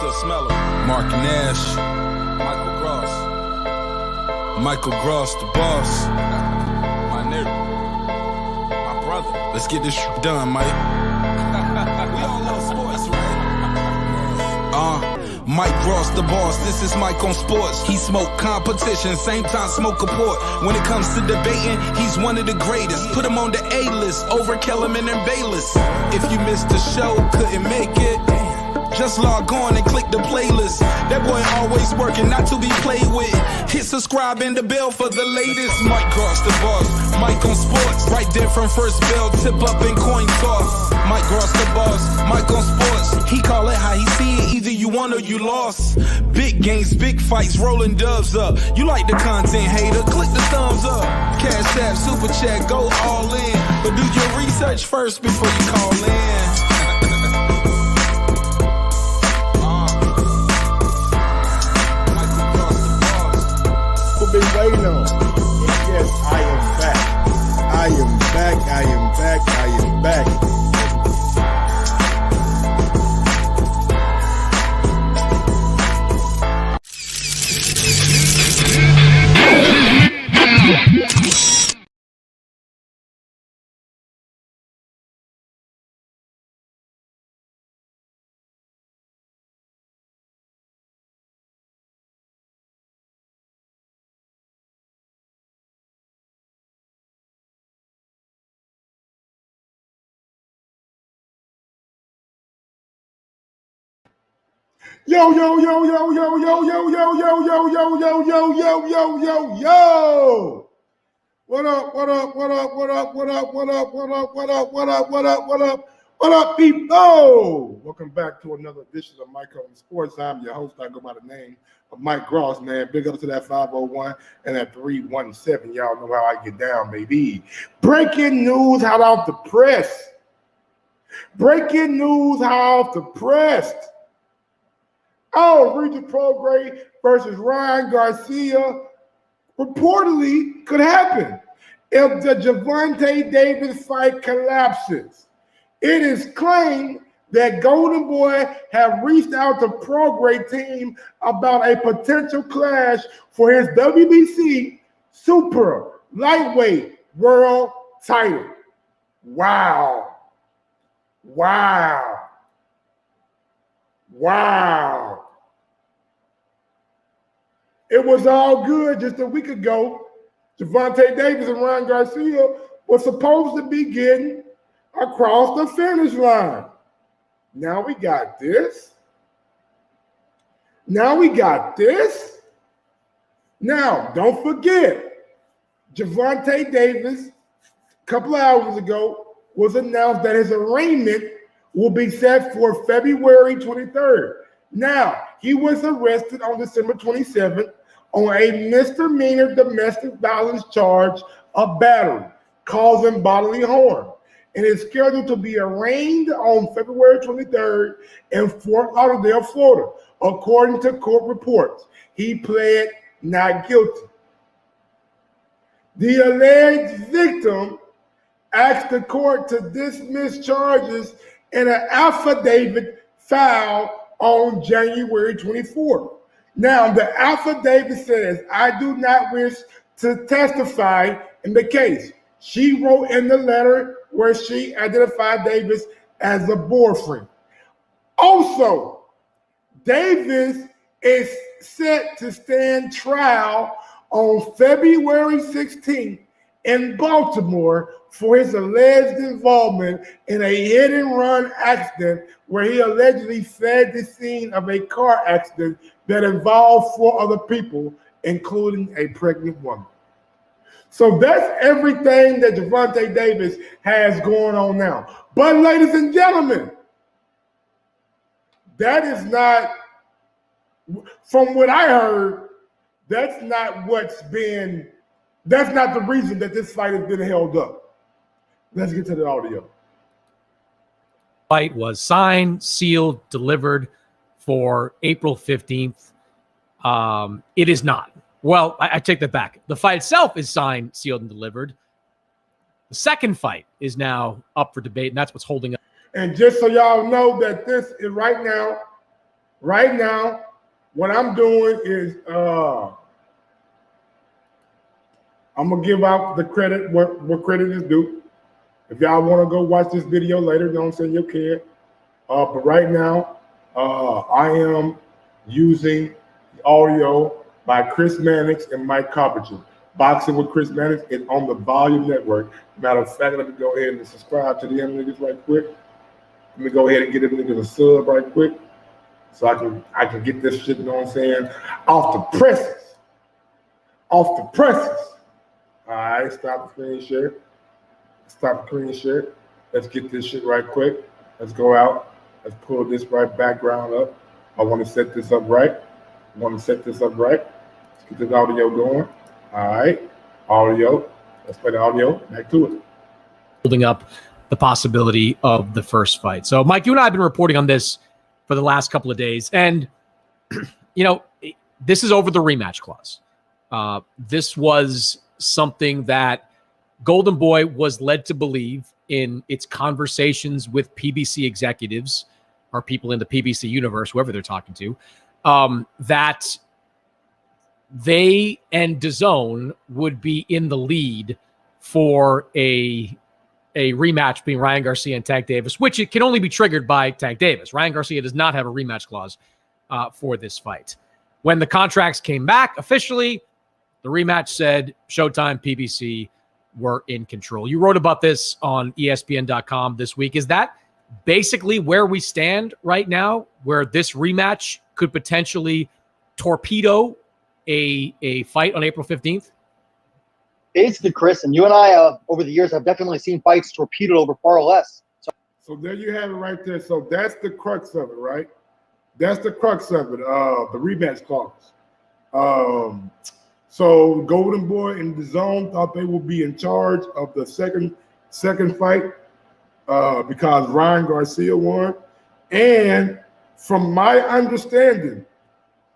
still smell him. Mark Nash. Michael Gross. Michael Gross, the boss. My nigga. My brother. Let's get this done, Mike. We all love sports, right? Mike Ross, the boss, this is Mike on sports. He smoke competition, same time smoke a port. When it comes to debating, he's one of the greatest. Put him on the A-list, over Kellerman and Bayless. If you missed the show, couldn't make it, just log on and click the playlist. That boy always working, not to be played with. Hit subscribe and the bell for the latest. Mike Ross, the boss, Mike on sports. Right there from first bell, tip up and coin toss. Mike Ross, the boss, Mike on sports. He call it how he see it, either you won or you lost. Big games, big fights, rolling dubs up. You like the content, hater, click the thumbs up. Cashapp, super chat, go all in. But do your research first before you call in. Been waiting on. Yes, I am back. I am back. I am back. I am back. Yo, yo, yo, yo, yo, yo, yo, yo, yo, yo, yo, yo, yo, yo, yo, yo, yo. What up, what up, what up, what up, what up, what up, what up, what up, what up, what up, what up, what up, people? Welcome back to another edition of Mike on Sports. I'm your host. I go by the name of Mike Gross, man. Big up to that 501 and that 317. Y'all know how I get down, baby. Breaking news hot off the press. Breaking news hot off the press. Oh, Regis Prograis versus Ryan Garcia reportedly could happen if the Gervonta Davis fight collapses. It is claimed that Golden Boy have reached out to Prograis team about a potential clash for his WBC super lightweight world title. Wow. Wow. Wow. It was all good just a week ago. Gervonta Davis and Ryan Garcia were supposed to be getting across the finish line. Now we got this. Now we got this. Now, don't forget, Gervonta Davis, a couple of hours ago, was announced that his arraignment will be set for February 23rd. Now, he was arrested on December 27th on a misdemeanor domestic violence charge of battery, causing bodily harm, and is scheduled to be arraigned on February 23rd in Fort Lauderdale, Florida. According to court reports, he pled not guilty. The alleged victim asked the court to dismiss charges in an affidavit filed on January 24th. Now, the affidavit says, I do not wish to testify in the case. She wrote in the letter where she identified Davis as a boyfriend. Also, Davis is set to stand trial on February 16th in Baltimore for his alleged involvement in a hit-and-run accident where he allegedly fled the scene of a car accident that involved 4 other people, including a pregnant woman. So that's everything that Gervonta Davis has going on now. But ladies and gentlemen, that is not, from what I heard, that's not the reason that this fight has been held up. Let's get to the audio. Fight was signed, sealed, delivered for April 15th. It is not. Well, I take that back. The fight itself is signed, sealed, and delivered. The second fight is now up for debate, and that's what's holding up. And just so y'all know that this is right now, Right now, what I'm doing is I'm gonna give out the credit what credit is due. If y'all want to go watch this video later, don't send your kid. But right now, I am using the audio by Chris Mannix and Mike Carpenter. Boxing with Chris Mannix is on the Volume Network. Matter of fact, let me go ahead and subscribe to the young niggas right quick. Let me go ahead and get them niggas a sub right quick, so I can get this shit, you know what I'm saying, off the presses. Off the presses. All right, stop the screen share. Stop the screen share. Let's get this shit right quick. Let's go out. Let's pull this right background up. I want to set this up right. Let's get this audio going. All right. Audio. Let's play the audio. Back to it. Holding up the possibility of the first fight. So, Mike, you and I have been reporting on this for the last couple of days. And, you know, this is over the rematch clause. This was something that Golden Boy was led to believe in its conversations with PBC executives or people in the PBC universe, whoever they're talking to, that they and DAZN would be in the lead for a rematch between Ryan Garcia and Tank Davis, which it can only be triggered by Tank Davis. Ryan Garcia does not have a rematch clause for this fight. When the contracts came back officially, the rematch said Showtime, PBC were in control. You wrote about this on ESPN.com this week. Is that basically where we stand right now, where this rematch could potentially torpedo a fight on April 15th? Basically, Chris, and you and I, over the years, have definitely seen fights torpedoed over far less. So there you have it right there. So that's the crux of it, right? That's the crux of it, the rematch clause. So Golden Boy and DAZN thought they would be in charge of the second fight because Ryan Garcia won. And from my understanding,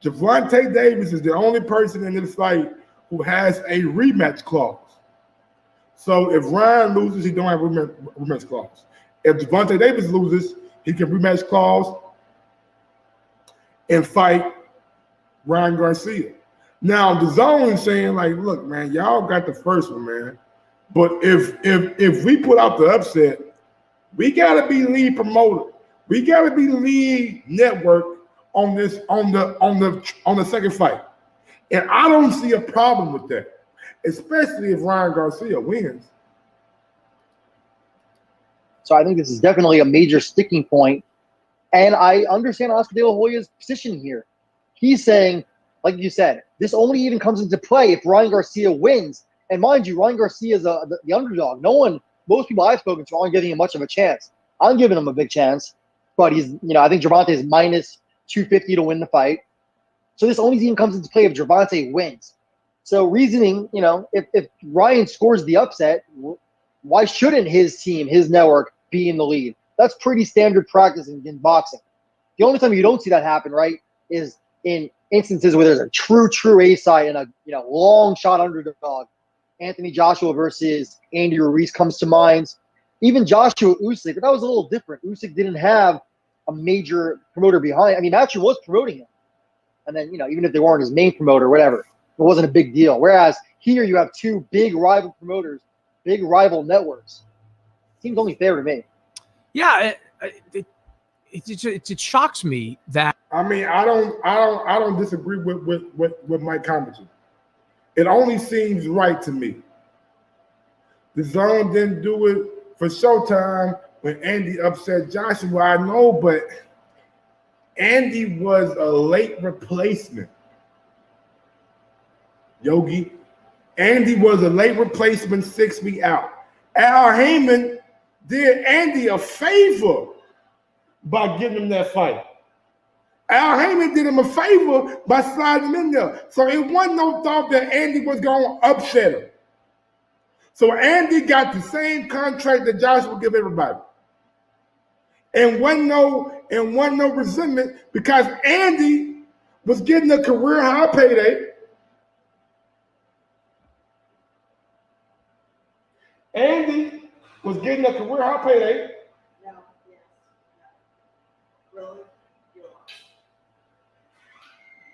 Gervonta Davis is the only person in this fight who has a rematch clause. So if Ryan loses, he don't have a rematch clause. If Gervonta Davis loses, he can rematch clause and fight Ryan Garcia. Now the zone is saying, like, look, man, y'all got the first one, man. But if we put out the upset, we gotta be lead promoter. We gotta be lead network on this on the second fight. And I don't see a problem with that, especially if Ryan Garcia wins. So I think this is definitely a major sticking point. And I understand Oscar De La Hoya's position here. He's saying, like you said, this only even comes into play if Ryan Garcia wins. And mind you, Ryan Garcia is the underdog. Most people I've spoken to aren't giving him much of a chance. I'm giving him a big chance. But he's, I think Gervonta is minus 250 to win the fight. So this only even comes into play if Gervonta wins. So reasoning, if Ryan scores the upset, why shouldn't his team, his network, be in the lead? That's pretty standard practice in boxing. The only time you don't see that happen, right, is in instances where there's a true ace side and a long shot underdog. Anthony Joshua versus Andy Ruiz comes to mind. Even Joshua Usyk, but that was a little different. Usyk didn't have a major promoter behind. I mean, Matthew was promoting him. And then, even if they weren't his main promoter, whatever, it wasn't a big deal. Whereas here you have two big rival promoters, big rival networks. Seems only fair to me. Yeah, it shocks me that. I mean, I don't disagree with Mike Compton. It only seems right to me. The zone didn't do it for Showtime when Andy upset Joshua. I know, but Andy was a late replacement. Yogi. Andy was a late replacement 6 weeks out. Al Heyman did Andy a favor by giving him that fight. Al Heyman did him a favor by sliding him in there. So it wasn't no thought that Andy was going to upset him. So Andy got the same contract that Joshua give everybody. And wasn't no resentment because Andy was getting a career high payday. Andy was getting a career high payday.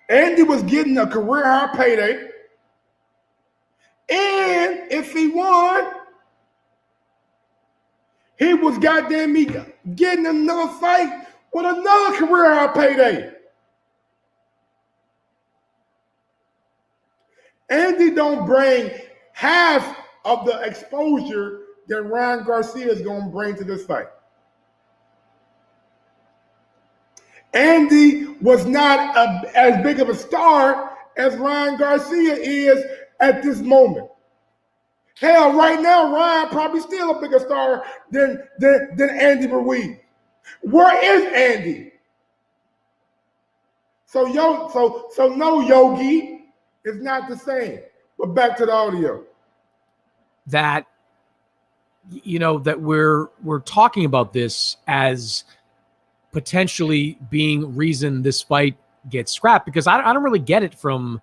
Andy was getting a career high payday. And if he won, he was goddamn me getting another fight with another career high payday. Andy don't bring half of the exposure that Ryan Garcia is going to bring to this fight. Andy was not as big of a star as Ryan Garcia is at this moment. Hell, right now, Ryan probably still a bigger star than Andy Ruiz. Where is Andy? So no, Yogi, it's not the same. But back to the audio. That, you know, that we're talking about this as potentially being reason this fight gets scrapped, because I don't really get it from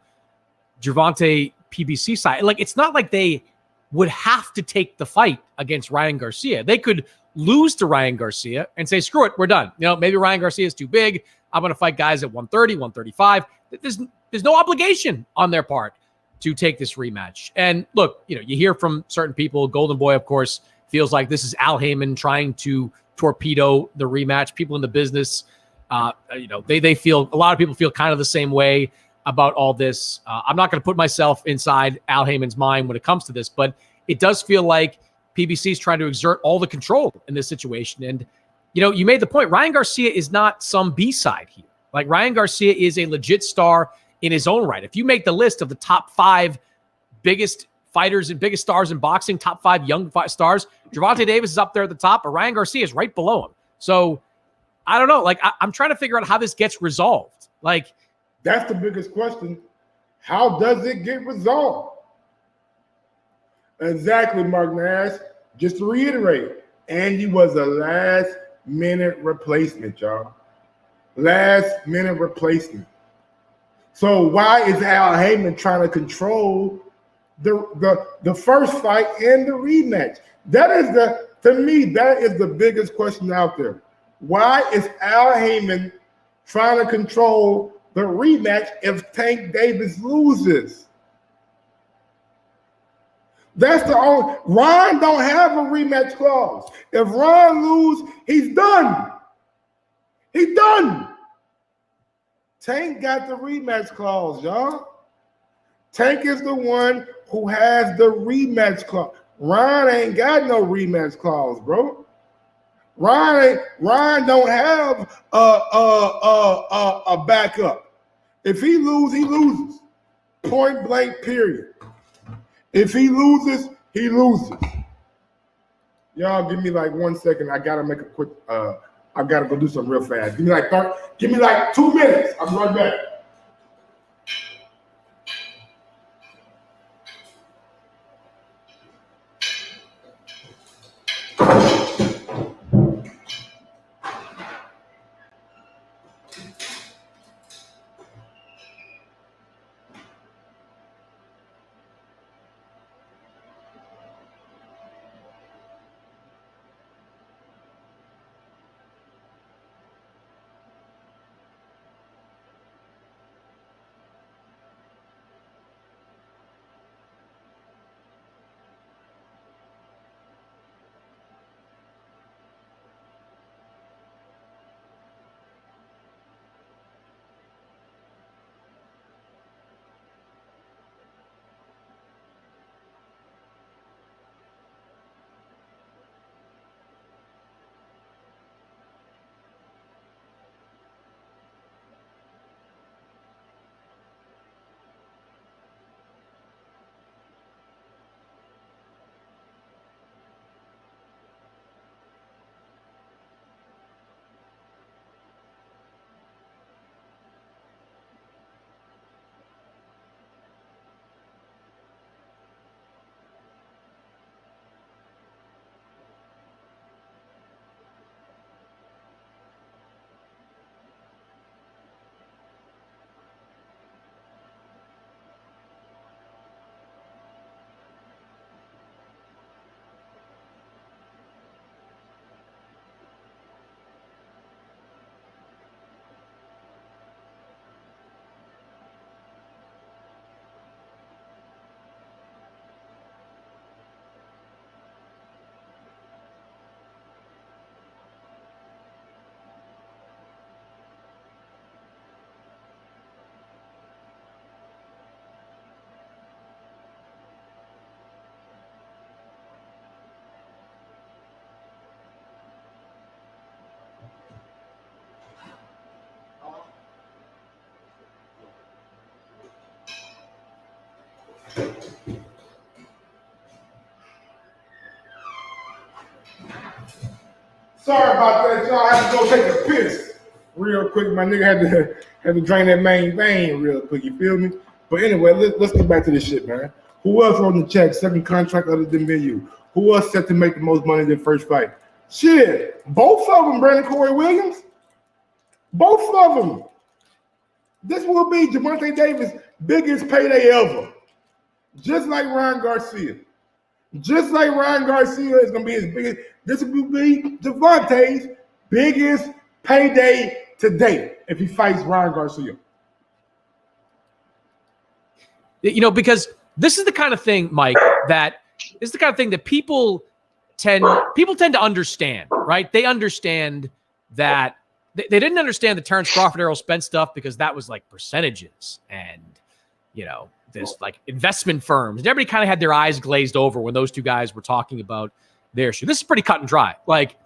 Gervonta PBC side. Like, it's not like they would have to take the fight against Ryan Garcia. They could lose to Ryan Garcia and say, screw it, we're done. You know, maybe Ryan Garcia is too big. I'm going to fight guys at 130, 135. There's no obligation on their part to take this rematch. And look, you know, you hear from certain people, Golden Boy, of course, feels like this is Al Heyman trying to torpedo the rematch. People in the business, you know, they feel, a lot of people feel kind of the same way about all this. I'm not going to put myself inside Al Heyman's mind when it comes to this, but it does feel like PBC is trying to exert all the control in this situation. And, you know, you made the point, Ryan Garcia is not some B-side here. Like, Ryan Garcia is a legit star in his own right. If you make the list of the top 5 biggest fighters and biggest stars in boxing, top 5 young stars, Gervonta Davis is up there at the top, but Ryan Garcia is right below him. So I don't know. Like, I'm trying to figure out how this gets resolved. Like, that's the biggest question. How does it get resolved? Exactly, Mark Nash. Just to reiterate, Andy was a last-minute replacement, y'all. Last-minute replacement. So why is Al Heyman trying to control the first fight and the rematch? To me, that is the biggest question out there. Why is Al Heyman trying to control the rematch if Tank Davis loses? That's the only. Ryan don't have a rematch clause. If Ryan loses, he's done. He's done. Tank got the rematch clause, y'all. Tank is the one who has the rematch clause. Ryan ain't got no rematch clause, bro. Ryan don't have a backup. If he loses, he loses. Point blank, period. If he loses, he loses. Y'all give me like 1 second. I gotta make a quick. I gotta go do something real fast. Give me like 2 minutes. I'm right back. Sorry about that, y'all. I had to go take a piss real quick. My nigga had to drain that main vein real quick. You feel me? But anyway, let's get back to this shit, man. Who else on the check? Second contract other than you? Who else set to make the most money in the first fight? Shit, both of them, Brandon Corey Williams. Both of them. This will be Gervonta Davis' biggest payday ever. Just like Ryan Garcia. Just like Ryan Garcia is going to be his biggest. This will be Gervonta's biggest payday to date if he fights Ryan Garcia. You know, because this is the kind of thing, Mike, that is the kind of thing that people tend to understand, right? They understand that they didn't understand the Terrence Crawford, Errol Spence stuff because that was like percentages and, you know, this like investment firms. And everybody kind of had their eyes glazed over when those two guys were talking about their issue. This is pretty cut and dry. Like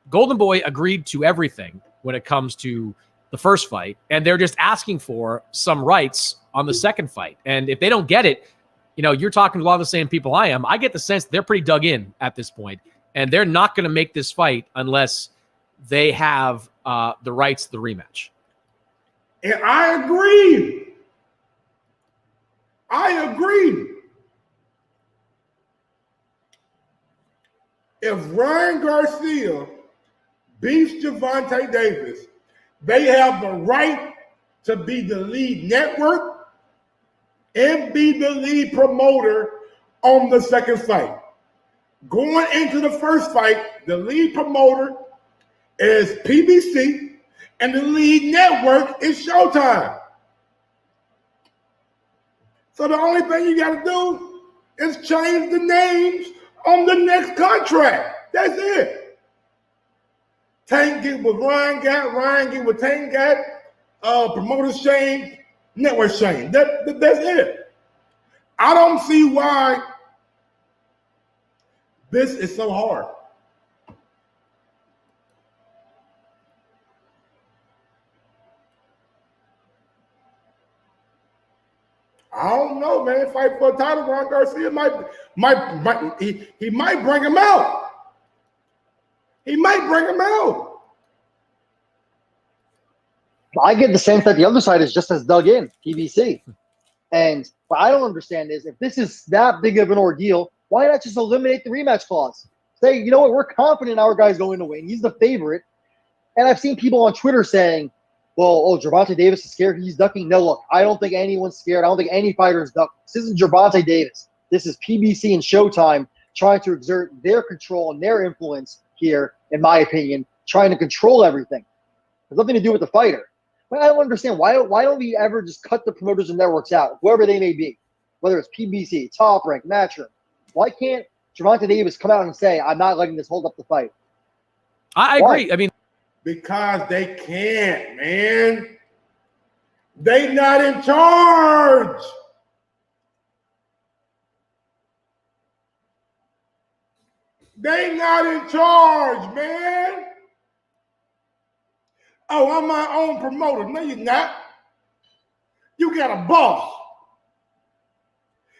Golden Boy agreed to everything when it comes to the first fight, and they're just asking for some rights on the second fight. And if they don't get it, you know, you're talking to a lot of the same people I am. I get the sense they're pretty dug in at this point, and they're not going to make this fight unless they have the rights to the rematch. And I agree. If Ryan Garcia beats Gervonta Davis, they have the right to be the lead network and be the lead promoter on the second fight. Going into the first fight, the lead promoter is PBC and the lead network is Showtime. So the only thing you got to do is change the names on the next contract. That's it. Tank get what Ryan get what Tank got, promoters change, network change. That's it. I don't see why this is so hard. I don't know, man. Fight for a title, Ryan Garcia he might bring him out. He might bring him out. I get the sense that the other side is just as dug in, PBC. And what I don't understand is if this is that big of an ordeal, why not just eliminate the rematch clause? Say, you know what, we're confident our guy's going to win. He's the favorite. And I've seen people on Twitter saying, well, Gervonta Davis is scared. He's ducking. No, look, I don't think anyone's scared. I don't think any fighter is ducking. This isn't Gervonta Davis. This is PBC and Showtime trying to exert their control and their influence here, in my opinion, trying to control everything. It has nothing to do with the fighter. But I don't understand. Why don't we ever just cut the promoters and networks out, whoever they may be, whether it's PBC, Top Rank, Matchroom? Why can't Gervonta Davis come out and say, I'm not letting this hold up the fight? I agree. I mean, because they can't, man. They not in charge. They not in charge, man. Oh, I'm my own promoter. No, you're not. You got a boss.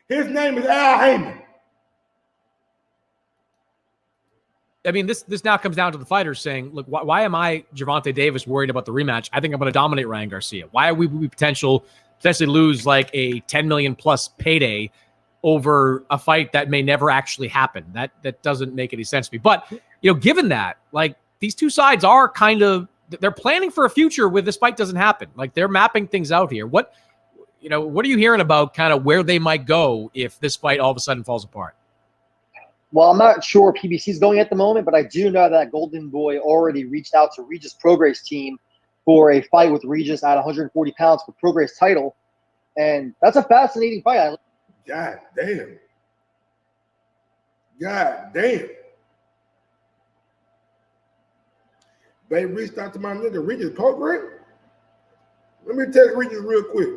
His name is Al Heyman. I mean, this now comes down to the fighters saying, look, why am I, Gervonta Davis, worried about the rematch? I think I'm going to dominate Ryan Garcia. Why are we potentially lose like a $10 million plus payday over a fight that may never actually happen? That doesn't make any sense to me. But, you know, given that, like, these two sides are kind of, they're planning for a future where this fight doesn't happen. Like, they're mapping things out here. What are you hearing about kind of where they might go if this fight all of a sudden falls apart? Well, I'm not sure where PBC is going at the moment, but I do know that Golden Boy already reached out to Regis Prograis' team for a fight with Regis at 140 pounds for Prograis' title. And that's a fascinating fight. God damn. God damn. They reached out to my nigga Regis Prograis. Let me text Regis real quick.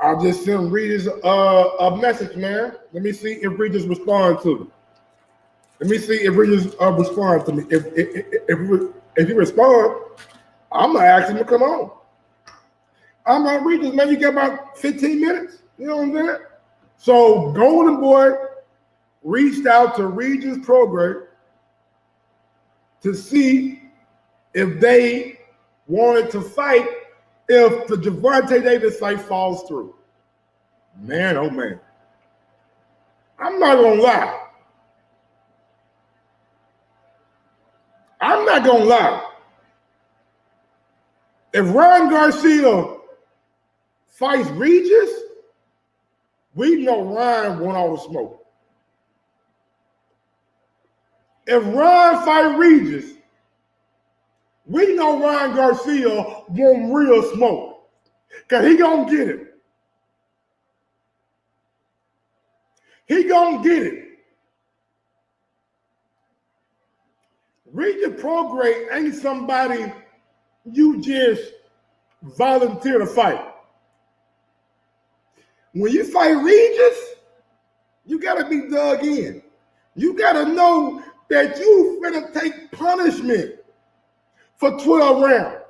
All I just sent Regis a message, man. Let me see if Regis responds to me. Let me see if Regis responds to me. If he responds, I'm gonna ask him to come on. I'm like, Regis, man, you got about 15 minutes. You know what I'm saying? So Golden Boy reached out to Regis Prograis to see if they wanted to fight if the Gervonta Davis fight falls through. Man, oh man. I'm not gonna lie. I'm not gonna lie. If Ryan Garcia fights Regis, we know Ryan want all the smoke. If Ryan fight Regis, we know Ryan Garcia want real smoke. Because he gonna get it. He gonna get it. Regis Prograis ain't somebody you just volunteer to fight. When you fight Regis, you gotta be dug in. You gotta know that you finna take punishment for 12 rounds,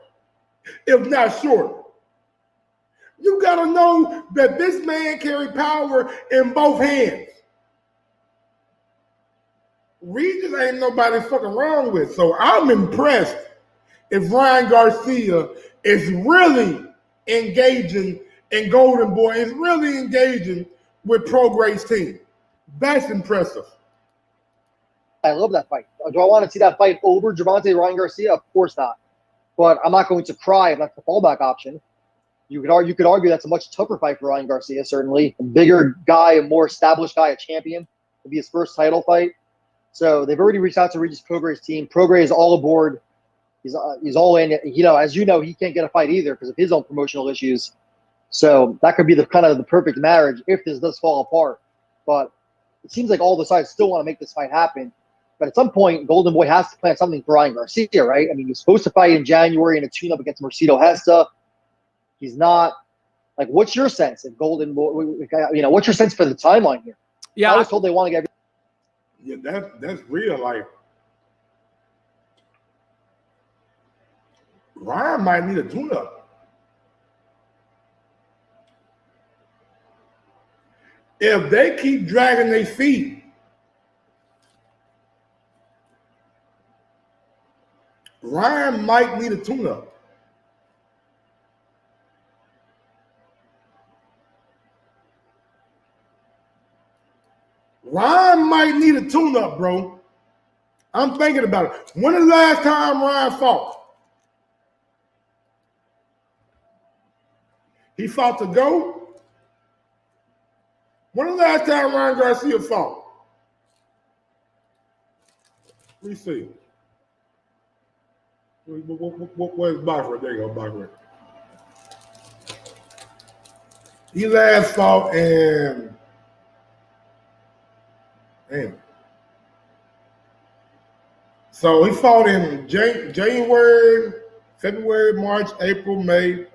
if not shorter. You gotta know that this man carry power in both hands. Regis ain't nobody fucking wrong with. So I'm impressed if Ryan Garcia is really engaging and Golden Boy is really engaging with Prograis' team. That's impressive. I love that fight. Do I want to see that fight over Gervonta Ryan Garcia? Of course not. But I'm not going to cry if that's the fallback option. You could argue that's a much tougher fight for Ryan Garcia, certainly. A bigger guy, a more established guy, a champion. It'll be his first title fight. So they've already reached out to Regis Prograis' team. Prograis is all aboard. He's all in. You know, as you know, he can't get a fight either because of his own promotional issues. So that could be the kind of the perfect marriage if this does fall apart. But it seems like all the sides still want to make this fight happen. But at some point, Golden Boy has to plan something for Ryan Garcia, right? I mean, he's supposed to fight in January in a tune-up against Mercedo Hesta. He's not. Like, what's your sense if Golden Boy, you know, what's your sense for the timeline here? Yeah. I was told they want to get. Yeah, that's real. Like, Ryan might need a tune-up. If they keep dragging their feet, Ryan might need a tune-up. Ryan might need a tune-up, bro. I'm thinking about it. When the last time Ryan fought? He fought to go? When the last time Ryan Garcia fought? Let me see. Where's Boxer? There you go, Boxer. He last fought in, damn. So he fought in January, February, March, April, May,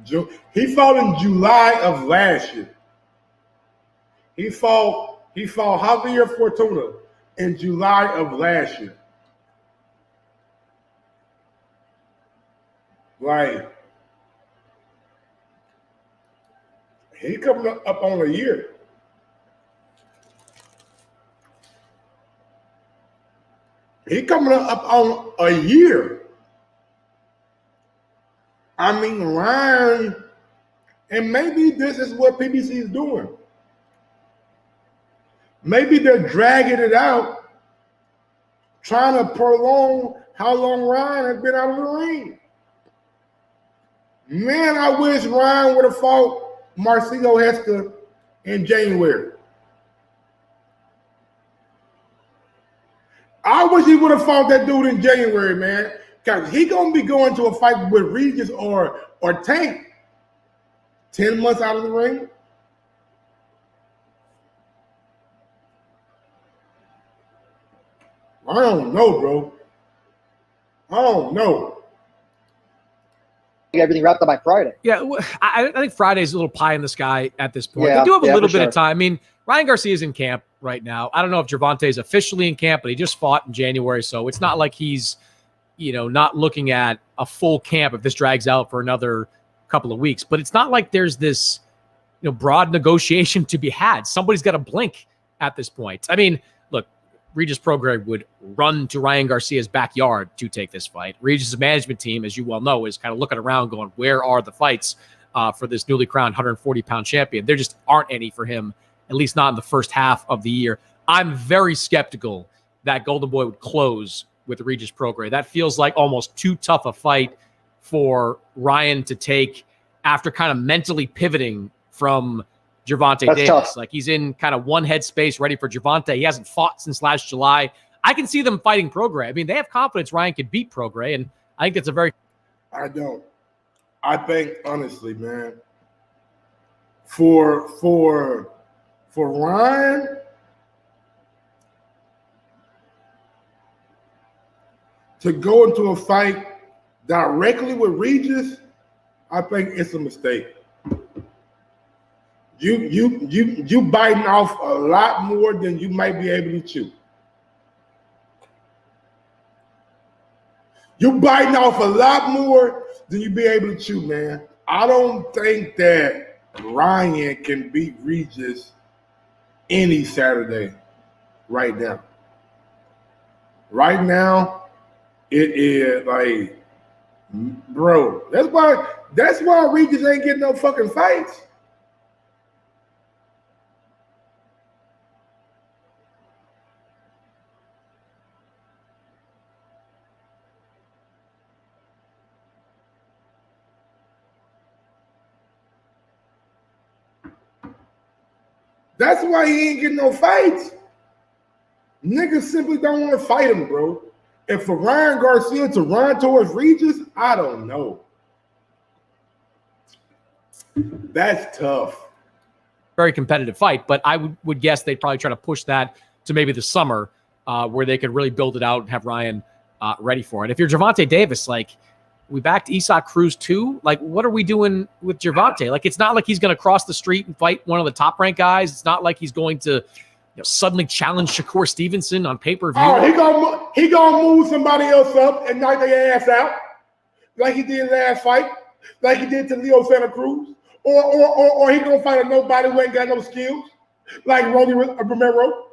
June. He fought in July of last year. He fought Javier Fortuna in July of last year. Like, he coming up on a year. He coming up on a year. I mean, Ryan, and maybe this is what PBC is doing. Maybe they're dragging it out, trying to prolong how long Ryan has been out of the ring. Man, I wish Ryan would have fought Marcelo Hesta in January. I wish he would have fought that dude in January, man. Because he going to be going to a fight with Regis or Tank 10 months out of the ring. I don't know, bro. I don't know. everything wrapped up by Friday. Yeah, I think Friday's a little pie in the sky at this point. Yeah, They do have a little for bit sure. of time. I mean, Ryan Garcia's in camp right now. I don't know if Gervonta is officially in camp, but he just fought in January, so it's not like he's, not looking at a full camp if this drags out for another couple of weeks. But it's not like there's this, broad negotiation to be had. Somebody's got to blink at this point. I mean, look, Regis Prograis would run to Ryan Garcia's backyard to take this fight. Regis' management team, as you well know, is kind of looking around going, where are the fights for this newly crowned 140-pound champion? There just aren't any for him, at least not in the first half of the year. I'm very skeptical that Golden Boy would close with Regis Prograis. That feels like almost too tough a fight for Ryan to take after kind of mentally pivoting from Gervonta Davis. Tough. Like, he's in kind of one headspace ready for Gervonta. He hasn't fought since last July. I can see them fighting Prograis. I mean, they have confidence Ryan could beat Prograis, and I think that's a very... I don't. I think, honestly, man, for Ryan, to go into a fight directly with Regis, I think it's a mistake. You biting off a lot more than you might be able to chew. You biting off a lot more than you be able to chew, man. I don't think that Ryan can beat Regis any Saturday right now. Right now, it is like, bro, that's why Regis ain't getting no fucking fights. That's why he ain't getting no fights. Niggas simply don't want to fight him, bro. And for Ryan Garcia to run towards Regis, I don't know. That's tough. very competitive fight, but I would guess they'd probably try to push that to maybe the summer where they could really build it out and have Ryan ready for it. If you're Gervonta Davis, like, we backed Isak Cruz too. Like, what are we doing with Gervonta? Like, it's not like he's going to cross the street and fight one of the top ranked guys. It's not like he's going to suddenly challenge Shakur Stevenson on pay-per-view. Oh, he gonna move somebody else up and knock their ass out, like he did last fight, like he did to Leo Santa Cruz, or he gonna fight a nobody who ain't got no skills, like Rolly Romero.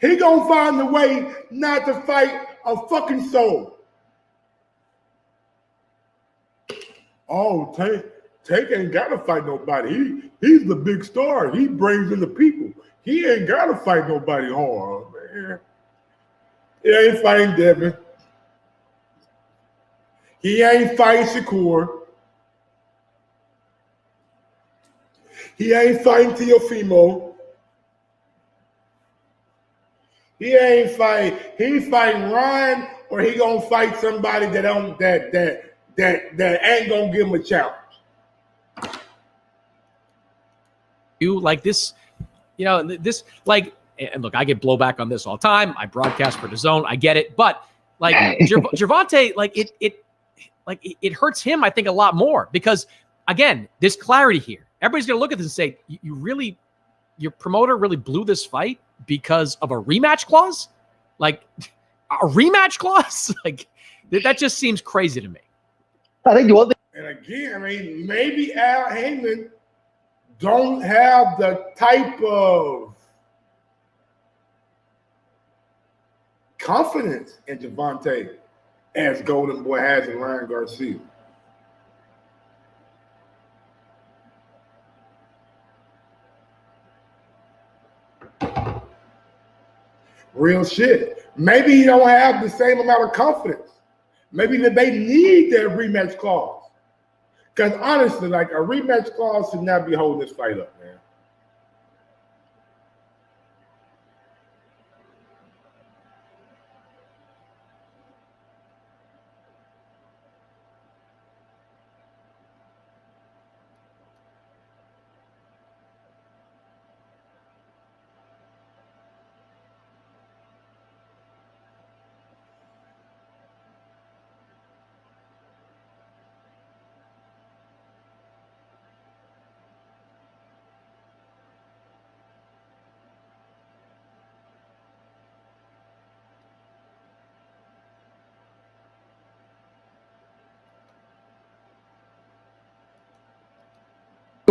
He gonna find a way not to fight a fucking soul. Oh, Tank ain't gotta fight nobody. He's the big star. He brings in the people. He ain't gotta fight nobody hard, man. He ain't fighting Devin. He ain't fighting Shakur. He ain't fighting Teofimo. He ain't fighting. He fighting Ryan, or he gonna fight somebody that ain't gonna give him a challenge. You like this, this, like, and look, I get blowback on this all the time. I broadcast for DAZN. I get it, but like Gervonta, like it hurts him, I think, a lot more because, again, there's clarity here. Everybody's gonna look at this and say, your promoter really blew this fight because of a rematch clause? Like, a rematch clause? Like, that just seems crazy to me. I think the one thing. And again, I mean, maybe Al Heyman don't have the type of confidence in Gervonta as Golden Boy has in Ryan Garcia. Real shit. Maybe he don't have the same amount of confidence. Maybe that they need that rematch clause. Because honestly, like, a rematch clause should not be holding this fight up, man.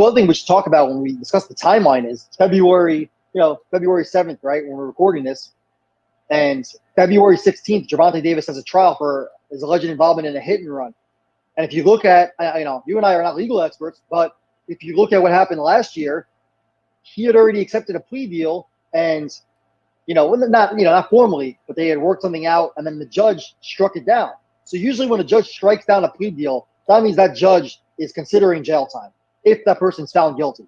the other thing we should talk about when we discuss the timeline is February 7th, right, when we're recording this. And February 16th, Gervonta Davis has a trial for his alleged involvement in a hit and run. And if you look at, you and I are not legal experts, but if you look at what happened last year, he had already accepted a plea deal and, not formally, but they had worked something out and then the judge struck it down. So usually when a judge strikes down a plea deal, that means that judge is considering jail time if that person's found guilty.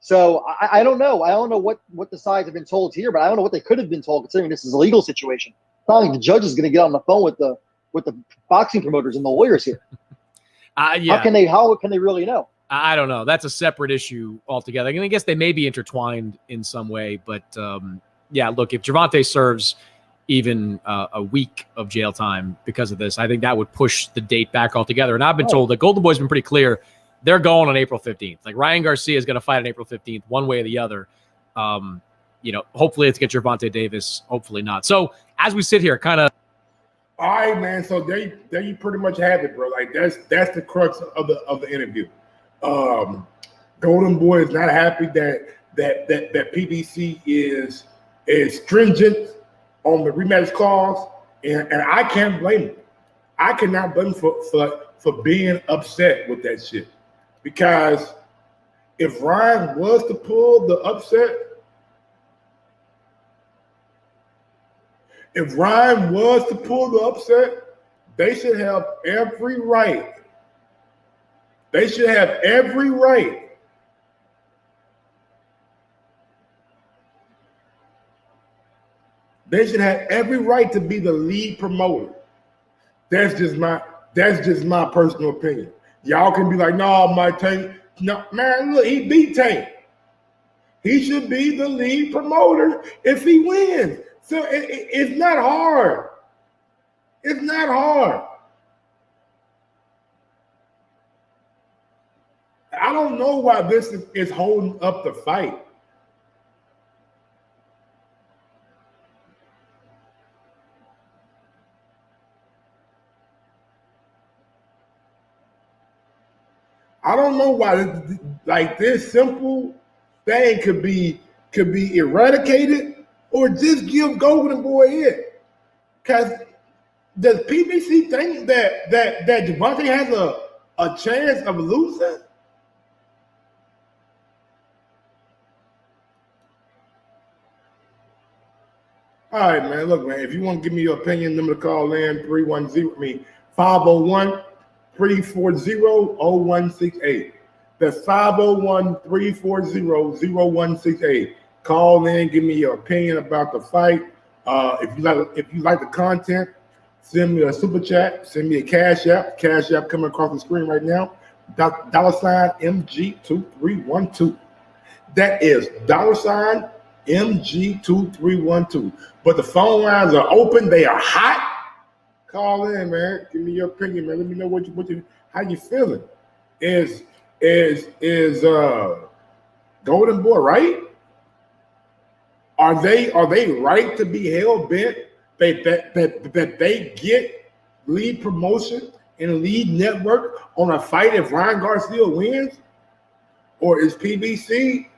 So I don't know. I don't know what the sides have been told here, but I don't know what they could have been told considering this is a legal situation. It's not like the judge is going to get on the phone with the boxing promoters and the lawyers here. Yeah. How can they really know? I don't know. That's a separate issue altogether. I guess they may be intertwined in some way, but look, if Gervonta serves even a week of jail time because of this, I think that would push the date back altogether. And I've been told that Golden Boy's been pretty clear. They're going on April 15th. Like Ryan Garcia is going to fight on April 15th, one way or the other. Hopefully it's get Gervonta Davis. Hopefully not. So as we sit here, kind of. All right, man. So there you pretty much have it, bro. Like that's the crux of the interview. Golden Boy is not happy that PBC is stringent on the rematch clause, and I can't blame him. I cannot blame him for being upset with that shit. Because if Ryan was to pull the upset, they should have every right. They should have every right to be the lead promoter. That's just my personal opinion. Y'all can be like, no, Mike Tank. No, man, look, he beat Tank. He should be the lead promoter if he wins. So it's not hard. It's not hard. I don't know why this is holding up the fight. I don't know why this simple thing could be eradicated or just give Golden Boy it. Because does PBC think that Gervonta has a chance of losing? All right, man. Look, man, if you want to give me your opinion, number to call in 501-340-0168. That's 501-340-0168. Call in, give me your opinion about the fight. If you like the content, send me a super chat, send me a Cash App. Cash App coming across the screen right now. $MG2312. That is $MG2312. But the phone lines are open, they are hot. Call in, man. Give me your opinion, man. Let me know how you feeling. Is Golden Boy right? Are they right to be hell bent that they get lead promotion and lead network on a fight if Ryan Garcia wins? Or is PBC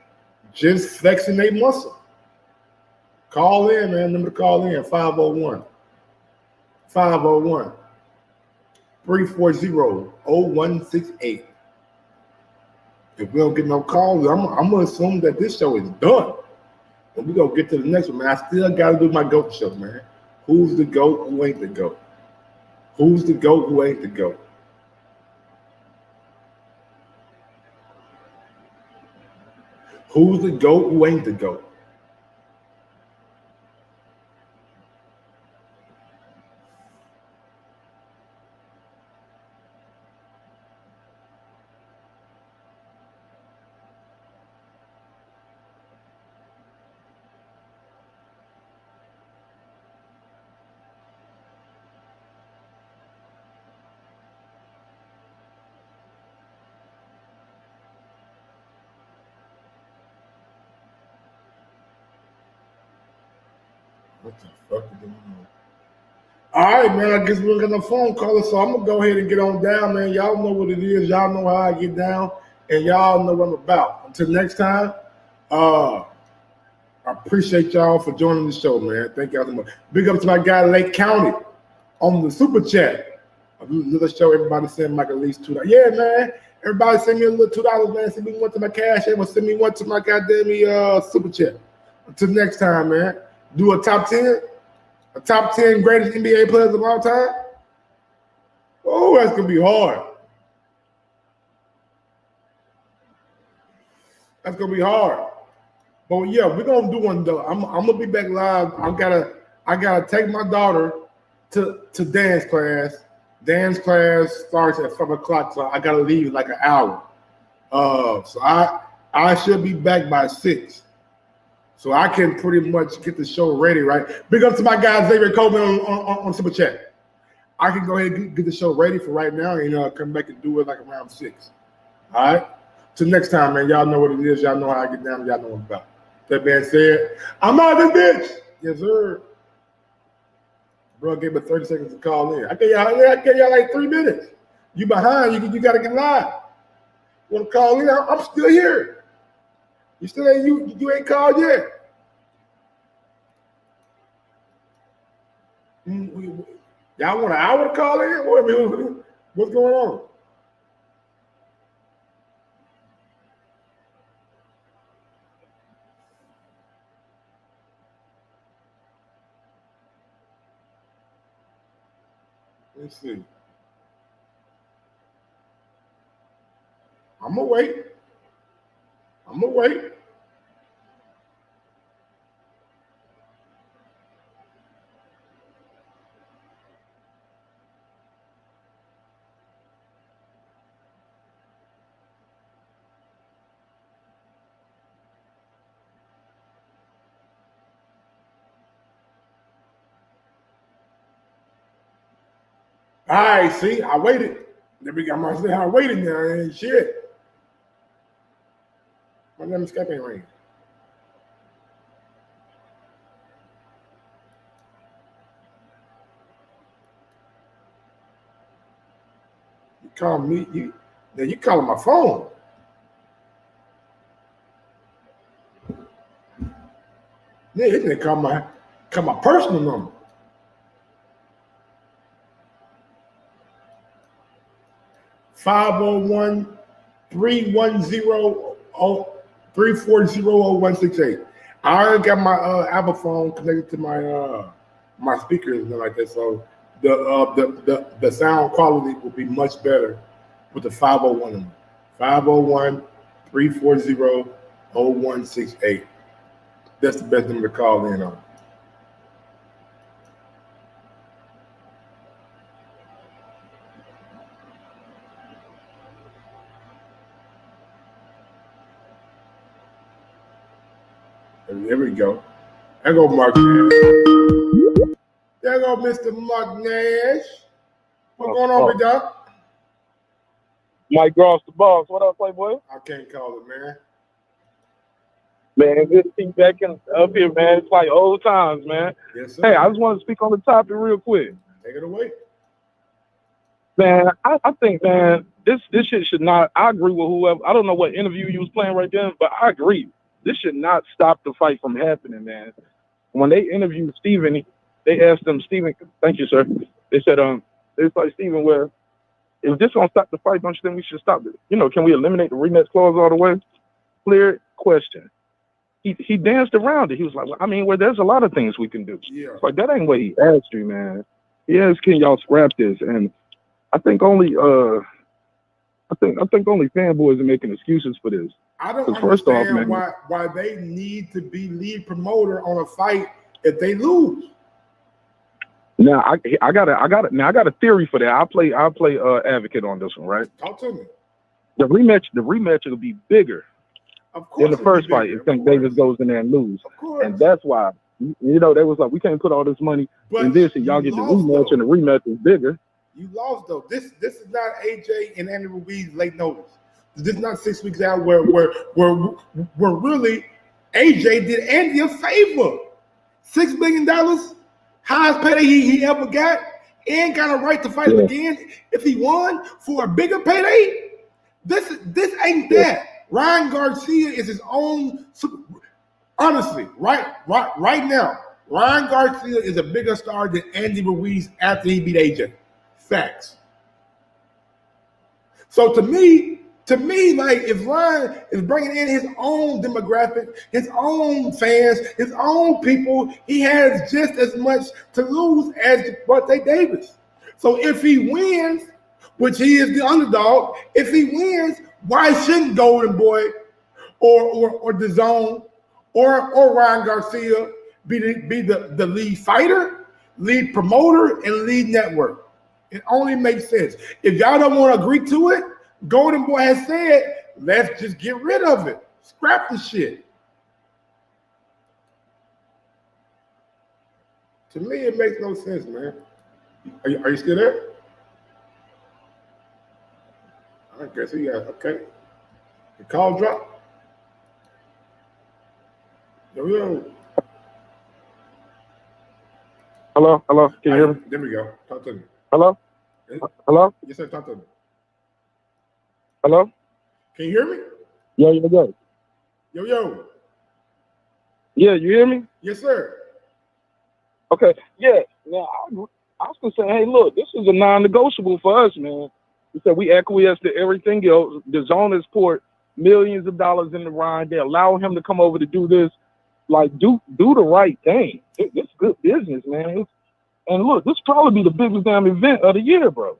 just flexing their muscle? Call in, man. Number to call in 501-340-0168. If we don't get no calls, I'm gonna assume that this show is done. And we're gonna get to the next one, man. I still gotta do my GOAT show, man. Who's the GOAT? Who ain't the GOAT? Who's the GOAT? Who ain't the GOAT? Who's the GOAT? Who ain't the GOAT? What the fuck is going on? All right, man. I guess we're gonna phone call, so I'm gonna go ahead and get on down, man. Y'all know what it is. Y'all know how I get down. and y'all know what I'm about. Until next time, I appreciate y'all for joining the show, man. Thank y'all so much. Big up to my guy Lake County on the super chat. Let's show everybody send Mike at least $2. Yeah, man. Everybody send me a little $2, man. Send me one to my cash app or send me one to my goddamn super chat. Until next time, man. Do a top 10. A top 10 greatest NBA players of all time. Oh, that's gonna be hard. That's gonna be hard. But yeah, we're gonna do one though. I'm gonna be back live. I gotta take my daughter to dance class. Dance class starts at 5 o'clock, so I gotta leave like an hour. So I should be back by 6. So I can pretty much get the show ready, right? Big up to my guy Xavier Coleman on Super Chat. I can go ahead and get the show ready for right now and come back and do it like around 6. All right? Till next time, man. Y'all know what it is. Y'all know how I get down. Y'all know what I'm about. That being said, I'm out of this bitch. Yes, sir. Bro, gave me 30 seconds to call in. I gave y'all like 3 minutes. You behind. You got to get live. You want to call in? I'm still here. You still ain't you ain't called yet. Y'all want an hour to call in? What's going on? Let's see. I'm gonna wait. All right, see, I waited. Then we got my I waited now and shit. My damn Skype ain't ringing. You call me, you calling my phone. Yeah, he didn't call my personal number. (501-310-340-0168). I already got my Apple phone connected to my speakers and like that, so the sound quality will be much better with the 501 number. 501-340-0168. That's the best number to call in on. There we go. There go Mark Nash. There go Mr. Mark Nash. What's going on, big dog? Mike Gross, the boss. What up, Playboy? I can't call it, man. Man, good to see you back up here, man. It's like old times, man. Yes, sir. Hey, I just want to speak on the topic real quick. Take it away. Man, I think, man, this shit should not. I agree with whoever. I don't know what interview you was playing right then, but I agree. This should not stop the fight from happening, man. When they interviewed Steven, they asked him, Steven, thank you, sir. They said, it's like, Steven, where if this gonna stop the fight, don't you think we should stop it? You know, can we eliminate the rematch clause all the way? Clear question. He danced around it. He was like, well, I mean, there's a lot of things we can do. Yeah. It's like, that ain't what he asked you, man. He asked, can y'all scrap this? And I think only fanboys are making excuses for this. I don't understand first off, man, why they need to be lead promoter on a fight if they lose. Now I got a theory for that. I'll play advocate on this one, right? Talk to me. The rematch will be bigger than the first fight if Tank Davis goes in there and lose. Of course. And that's why, you know, they was like, we can't put all this money in this and y'all get the rematch and the rematch is bigger. You lost though. This is not AJ and Andy Ruiz late notice. This is not 6 weeks out where really AJ did Andy a favor. $6 million, highest payday he ever got, and got a right to fight him again if he won for a bigger payday. This ain't that. Ryan Garcia is his own. Honestly, right now, Ryan Garcia is a bigger star than Andy Ruiz after he beat AJ. Facts. So to me, like if Ryan is bringing in his own demographic, his own fans, his own people, he has just as much to lose as Gervonta Davis. So if he wins, which he is the underdog, if he wins, why shouldn't Golden Boy or the Zone or Ryan Garcia be the lead fighter, lead promoter, and lead network? It only makes sense. If y'all don't want to agree to it, Golden Boy has said, let's just get rid of it. Scrap the shit. To me, it makes no sense, man. Are you still there? I guess you got okay. The call drop. Yo. Hello. Can you hear me? There we go. Talk to me. Hello. Yes, sir. Talk to me. Hello. Can you hear me? Yo. Yo. Yeah, you hear me? Yes, sir. Okay. Yeah. Now I was gonna say, hey, look, this is a non-negotiable for us, man. We said we acquiesce to everything else. The Zone has poured millions of dollars into Ryan. They allow him to come over to do this. Like, do the right thing. It's good business, man. And look, this probably be the biggest damn event of the year, bro.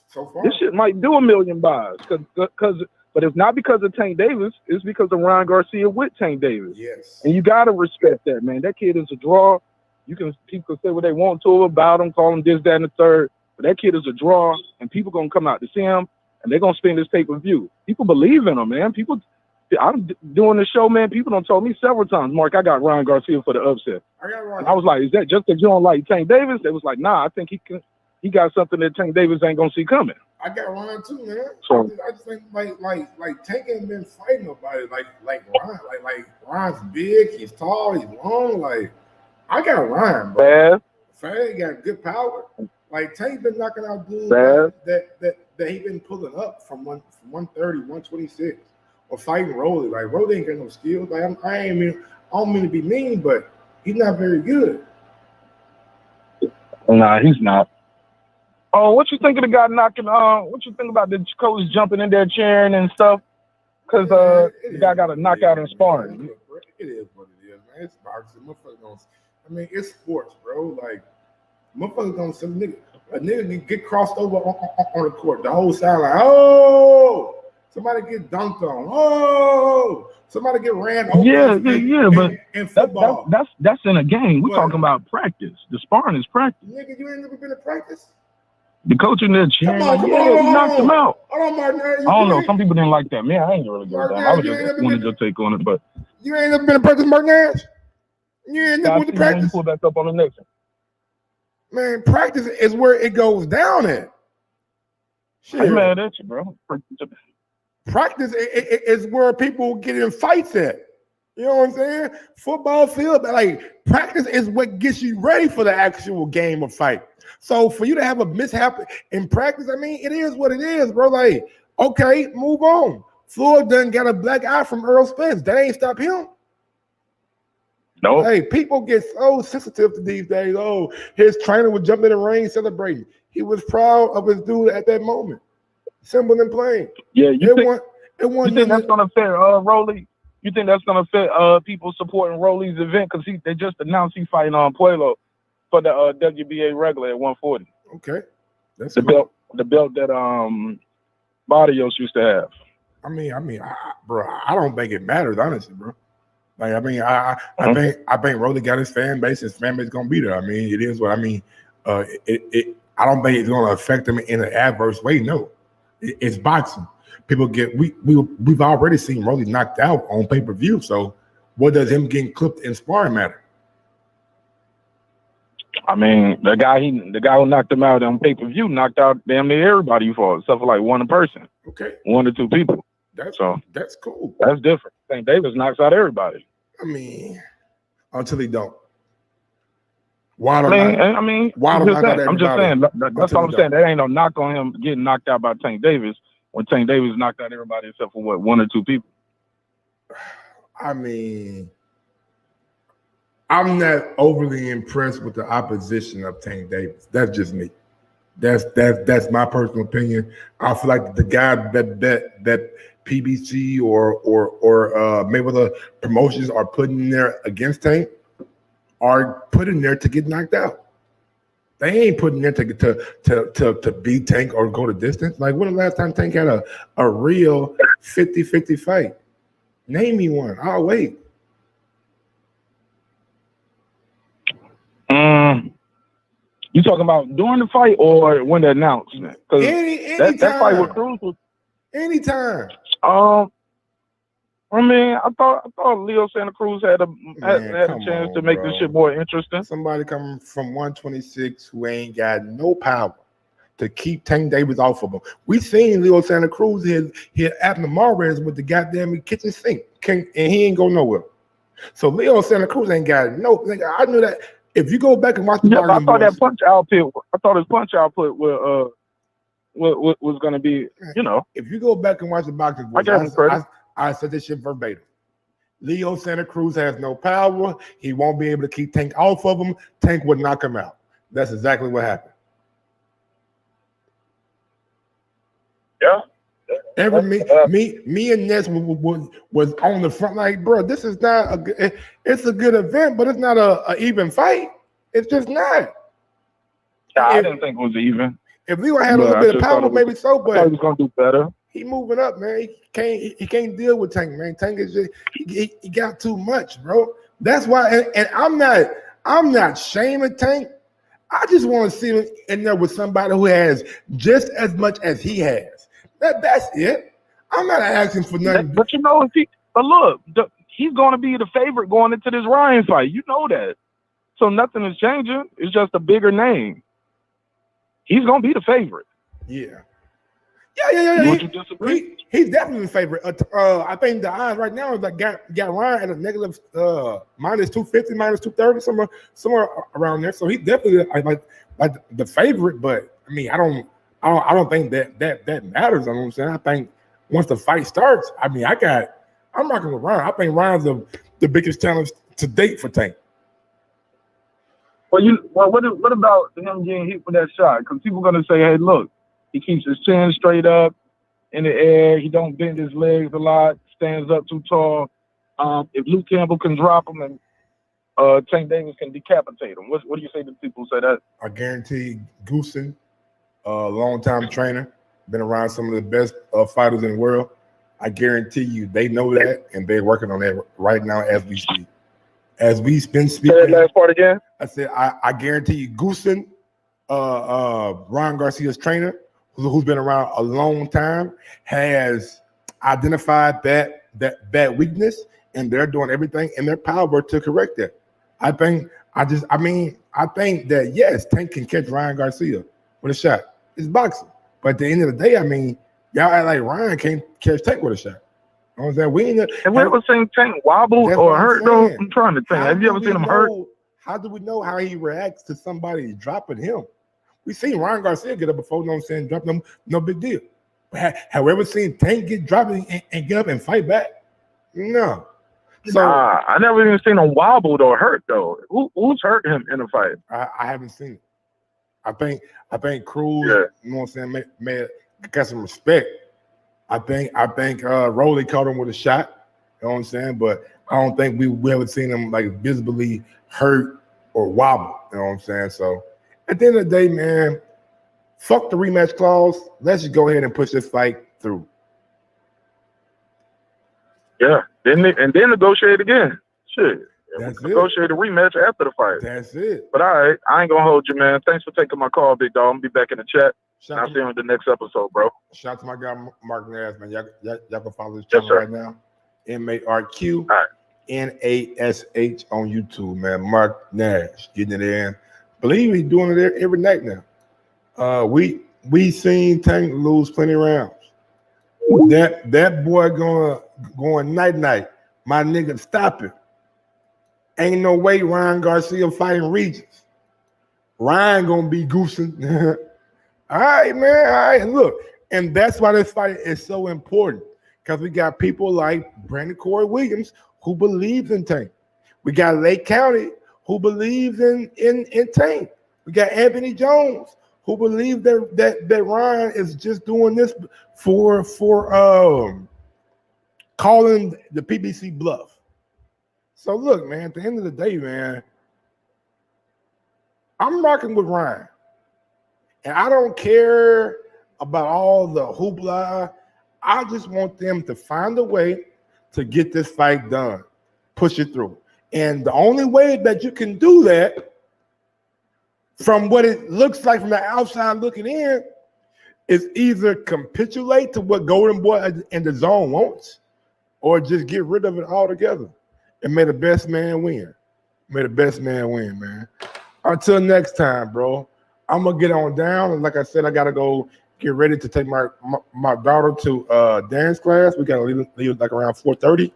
So far, this shit might do 1 million buys, but it's not because of Tank Davis. It's because of Ryan Garcia with Tank Davis. Yes. And you gotta respect that, man. That kid is a draw. People can say what they want to about him, call him this, that, and the third. But that kid is a draw, and people gonna come out to see him, and they're gonna spend this pay-per-view. People believe in him, man. I'm doing the show, man. People done told me several times, Mark, I got Ryan Garcia for the upset. I was like, is that just because you don't like Tank Davis? They was like, nah, I think he got something that Tank Davis ain't gonna see coming. I got Ryan too, man. So I just think like Tank ain't been fighting nobody like Ryan. Like Ryan's big, he's tall, he's long. Like I got Ryan, bro. Fast, got good power. Like Tank been knocking out dudes that he been pulling up from 130, 126, or fighting Rolly. Like Rolly ain't got no skills. Like I don't mean to be mean, but he's not very good. Nah, he's not. Oh, what you think of the guy knocking? What you think about the coach jumping in there cheering and stuff? Because the guy got a knockout in sparring. It is what it is, man. It's boxing. It's sports, bro. Like motherfuckers gonna some nigga. A nigga get crossed over on the court. The whole side like, oh, somebody get dunked on. Oh, somebody get ran over. Yeah, but in football. That's in a game. We're talking about practice. The sparring is practice. Nigga, you ain't never been to practice? The coach in there cheering, he knocked him out. Hold on, Martin. I don't know. Some people didn't like that. Man, I ain't really good. I was just wanted your take on it, but you ain't never been to practice, Martin Nash? You ain't never went to practice? Pull back up on the next one. Man, practice is where it goes down at. Shit. I'm mad at you, bro. Practice is where people get in fights at. You know what I'm saying? Football field, like practice is what gets you ready for the actual game or fight. So for you to have a mishap in practice, it is what it is, bro. Like, okay, move on. Floyd done got a black eye from Earl Spence. That ain't stop him. No. Hey, people get so sensitive to these days. Oh, his trainer would jump in the ring celebrating. He was proud of his dude at that moment. Simple and plain. Yeah, you think that's gonna affect Rolly? You think that's gonna affect people supporting Rolly's event because they just announced he fighting on Pueblo for the WBA regular at 140. Okay, that's the cool. belt that Barrios used to have. Bro, I don't think it matters, honestly, bro. Like, I think Rolly got his fan base. His fan base is gonna be there. It is what I mean. I don't think it's gonna affect him in an adverse way. No, it's boxing. People we've already seen Rolly knocked out on pay-per-view. So, what does him getting clipped in sparring matter? The guy who knocked him out on pay-per-view knocked out damn near everybody you fought, except for like one person. Okay, 1 or 2 people. That's cool. That's different. St. Davis knocks out everybody. Until he don't. I'm just saying. That's all I'm saying. That ain't no knock on him getting knocked out by Tank Davis. when Tank Davis knocked out everybody except for what, 1 or 2 people. I mean, I'm not overly impressed with the opposition of Tank Davis. That's just me. That's my personal opinion. I feel like the guy that PBC or Mayweather promotions are putting in there against Tank are put in there to get knocked out. They ain't putting there to beat Tank or go the distance. Like, when the last time Tank had a real 50-50 fight? Name me one. I'll wait. You talking about during the fight or when the announcement? Because that fight with Cruz was anytime. I mean, I thought Leo Santa Cruz had a chance to make this shit more interesting. Somebody coming from 126 who ain't got no power to keep Tank Davis off of him. We seen Leo Santa Cruz hit Abner Mares with the goddamn kitchen sink, and he ain't go nowhere. So Leo Santa Cruz ain't got no. Nigga, I knew that. If you go back and watch the I thought that punch output. I thought his punch output was going to be, you know. If you go back and watch the boxing boys, I said this shit verbatim. Leo Santa Cruz has no power. He won't be able to keep Tank off of him. Tank would knock him out. That's exactly what happened. Yeah. Me and Ness was on the front, like, bro, this is not a good. It's a good event, but it's not a even fight. It's just not. Yeah, I didn't think it was even. If Leo had a little bit of power, maybe so, but he was gonna do better. He moving up, man. He can't deal with Tank, man. Tank is just he got too much, bro. That's why, and I'm not shaming Tank. I just want to see him in there with somebody who has just as much as he has. That's it. I'm not asking for nothing. But you know, he's going to be the favorite going into this Ryan fight. You know that. So nothing is changing. It's just a bigger name. He's going to be the favorite. Yeah. Would you disagree? He's definitely the favorite. I think the odds right now is like got Ryan at a negative minus 250, minus 230, somewhere around there. So he's definitely like the favorite. But I mean, I don't think that matters. You know what I'm saying? I think once the fight starts, I mean, I'm rocking with Ryan. I think Ryan's the biggest challenge to date for Tank. Well, what about him getting hit with that shot? Because people are gonna say, hey, look, he keeps his chin straight up in the air. He don't bend his legs a lot. Stands up too tall. If Luke Campbell can drop him and Tank Davis can decapitate him, what do you say to people who say that? I guarantee Goosen, long-time trainer, been around some of the best fighters in the world. I guarantee you they know that, and they're working on that right now as we speak. As we've been speaking. Say that last part again. I said I guarantee you Goosen, Ryan Garcia's trainer, who's been around a long time, has identified that weakness, and they're doing everything in their power to correct that. I think that yes, Tank can catch Ryan Garcia with a shot. It's boxing. But at the end of the day, I mean, y'all act like Ryan can't catch Tank with a shot. You know what I'm saying? We ever seen Tank wobble or hurt though? I'm trying to think. Have you ever seen him hurt? How do we know how he reacts to somebody dropping him? We seen Ryan Garcia get up before, you know what I'm saying, drop them, no big deal. Have we ever seen Tank get dropped and get up and fight back? No. So I never even seen him wobbled or hurt though. Who's hurt him in a fight? I haven't seen it. I think Cruz, you know what I'm saying, may got some respect. I think Rolly caught him with a shot, you know what I'm saying? But I don't think we ever seen him like visibly hurt or wobble, you know what I'm saying? So at the end of the day, man, fuck the rematch clause. Let's just go ahead and push this fight through. Yeah, then negotiate again. Shit. Negotiate a rematch after the fight. That's it. But all right, I ain't gonna hold you, man. Thanks for taking my call, big dog. I'm gonna be back in the chat. I'll see you on the next episode, bro. Shout out to my guy Mark Nash, man. Y'all can follow his channel right now. MARQ NASH on YouTube, man. Mark Nash getting it in. Believe he's doing it every night now. We seen Tank lose plenty of rounds. That boy going night. My nigga, stop it. Ain't no way Ryan Garcia fighting Regis. Ryan gonna be goosing. All right, man. All right. And look, And that's why this fight is so important, because we got people like Brandon Corey Williams who believes in Tank. We got Lake County who believes in Tank. We got Anthony Jones who believes that Ryan is just doing this for calling the PBC bluff. So look, man, at the end of the day, man, I'm rocking with Ryan. And I don't care about all the hoopla. I just want them to find a way to get this fight done, push it through. And the only way that you can do that, from what it looks like from the outside looking in, is either capitulate to what Golden Boy and the Zone wants, or just get rid of it altogether. And may the best man win. May the best man win, man. Until next time, bro. I'm gonna get on down, and like I said, I gotta go get ready to take my daughter to dance class. We gotta leave like around 4:30,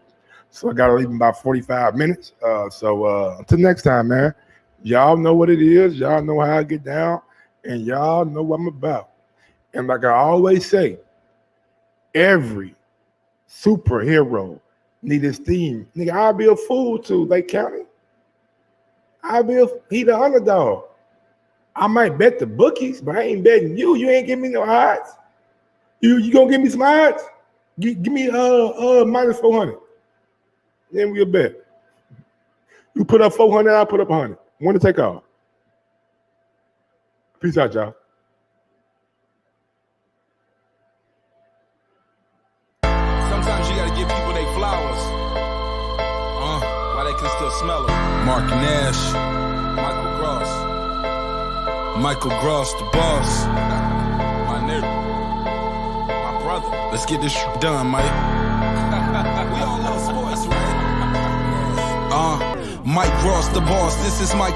so I gotta leave in about 45 minutes. So until next time, man. Y'all know what it is. Y'all know how I get down, and y'all know what I'm about. And like I always say, every superhero need his theme. Nigga, I'll be a fool to Lake County. He the underdog. I might bet the bookies, but I ain't betting you. You ain't giving me no odds. You gonna give me some odds? Give me minus 400. Then we'll bet. You put up 400, I'll put up 100. One to take off. Peace out, y'all. Sometimes you gotta give people their flowers. While they can still smell them. Mark Nash, Michael Gross, the boss. My nigga, my brother. Let's get this shit done, Mike. We all love sports, right? Mike Gross, the boss. This is Mike.